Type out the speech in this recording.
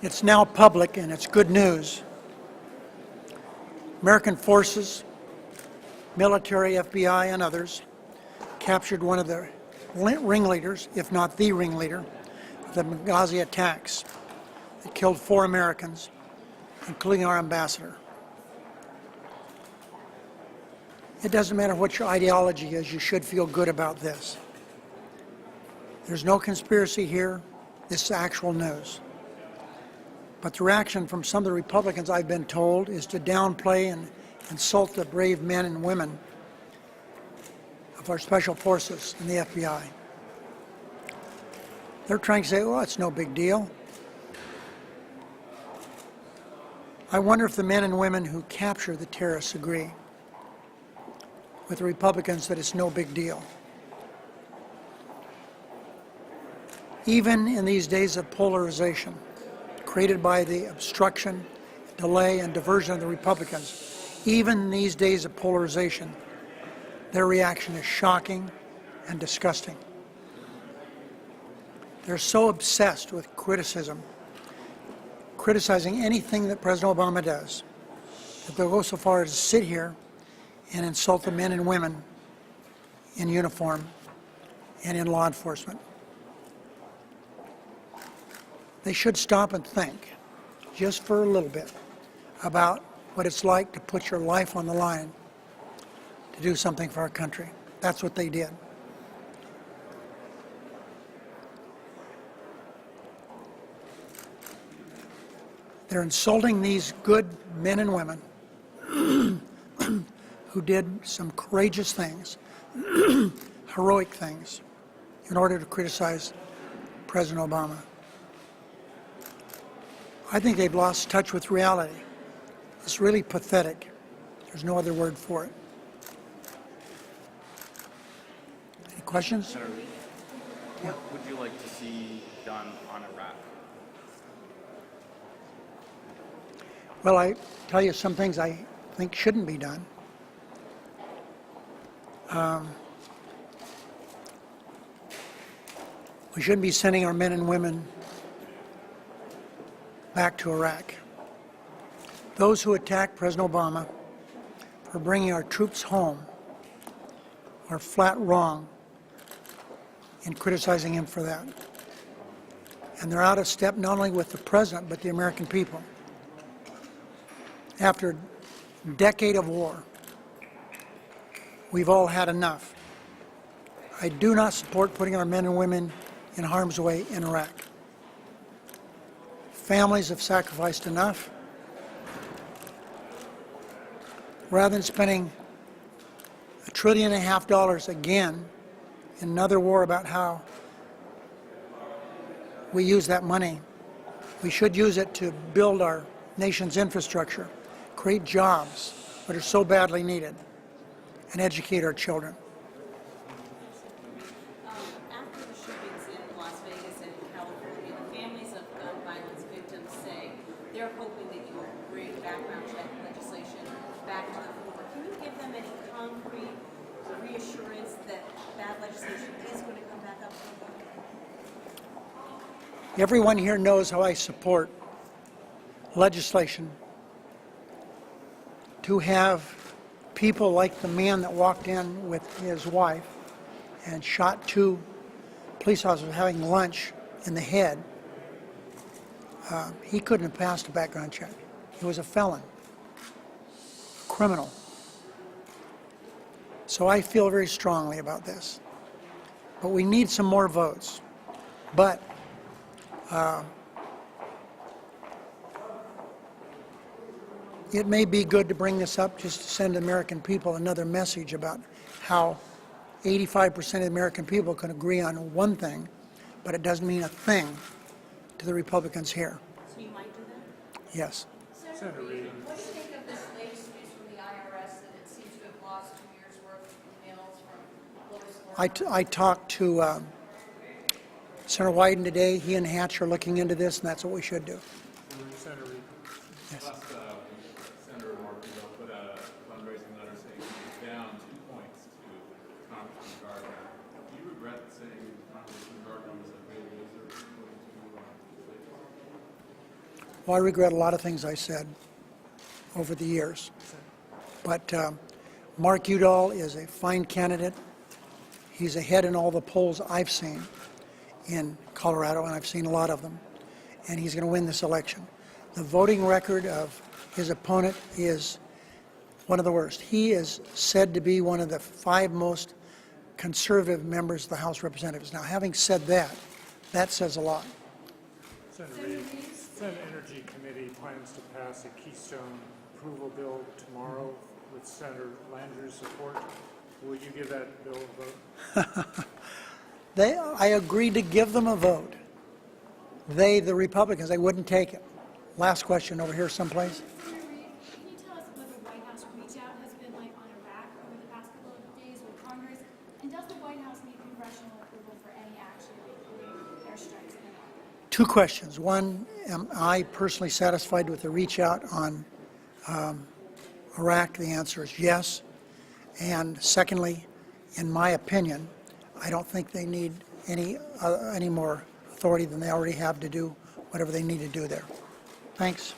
It's now public, and it's good news. American forces, military, FBI, and others captured one of the ringleaders, if not the ringleader, of the Benghazi attacks that killed 4 Americans, including our ambassador. It doesn't matter what your ideology is, you should feel good about this. There's no conspiracy here. This is actual news. But the reaction from some of the Republicans, I've been told, is to downplay and insult the brave men and women of our special forces and the FBI. They're trying to say, well, it's no big deal. I wonder if the men and women who capture the terrorists agree with the Republicans that it's no big deal. Even in these days of polarization created by the obstruction, delay, and diversion of the Republicans, even in these days of polarization, their reaction is shocking and disgusting. They're so obsessed with criticizing anything that President Obama does, that they'll go so far as to sit here and insult the men and women in uniform and in law enforcement. They should stop and think, just for a little bit, about what it's like to put your life on the line to do something for our country. That's what they did. They're insulting these good men and women who did some courageous things, heroic things, in order to criticize President Obama. I think they've lost touch with reality. It's really pathetic. There's no other word for it. Any questions? Senator, what would you like to see done on Iraq? Well, I tell you some things I think shouldn't be done. We shouldn't be sending our men and women back to Iraq. Those who attack President Obama for bringing our troops home are flat wrong in criticizing him for that. And they're out of step not only with the president, but the American people. After a decade of war, we've all had enough. I do not support putting our men and women in harm's way in Iraq. Families have sacrificed enough. Rather than spending $1.5 trillion again in another war about how we use that money, we should use it to build our nation's infrastructure, create jobs that are so badly needed, and educate our children. After the shootings in Las Vegas and California, the families of gun violence victims say they're hoping that you will bring background check legislation back to the floor. Can you give them any concrete reassurance that that legislation is going to come back up to the floor? Everyone here knows how I support legislation to have people like the man that walked in with his wife and shot 2 police officers having lunch in the head. He couldn't have passed a background check. He was a felon, a criminal. So I feel very strongly about this. But we need some more votes. But it may be good to bring this up just to send American people another message about how 85% of the American people can agree on one thing, but it doesn't mean a thing to the Republicans here. So you might do that? Yes. Senator Reid, what do you think of this latest news from the IRS that it seems to have lost 2 years' worth of emails from Lois Lerner? I talked to Senator Wyden today. He and Hatch are looking into this, and that's what we should do. Senator Reid. Yes. Senator Markey put out a fundraising letter saying he was down 2 points to Congressman Gardner. Do you regret saying Congressman Gardner was a great loser? Well, I regret a lot of things I said over the years. But Mark Udall is a fine candidate. He's ahead in all the polls I've seen in Colorado, and I've seen a lot of them. And he's going to win this election. The voting record of his opponent is one of the worst. He is said to be one of the 5 most conservative members of the House of Representatives. Now, having said that, that says a lot. Senator Reid, Senate Energy Committee plans to pass a Keystone approval bill tomorrow with Senator Landrieu's support. Will you give that bill a vote? I agreed to give them a vote. They, the Republicans, they wouldn't take it. Last question over here someplace. Senator Reid, can you tell us what the White House reach out has been like on Iraq over the past couple of days with Congress? And does the White House need congressional approval for any action, including airstrikes in Iraq? 2 questions. One, am I personally satisfied with the reach out on Iraq? The answer is yes. And secondly, in my opinion, I don't think they need any more authority than they already have to do whatever they need to do there. Thanks.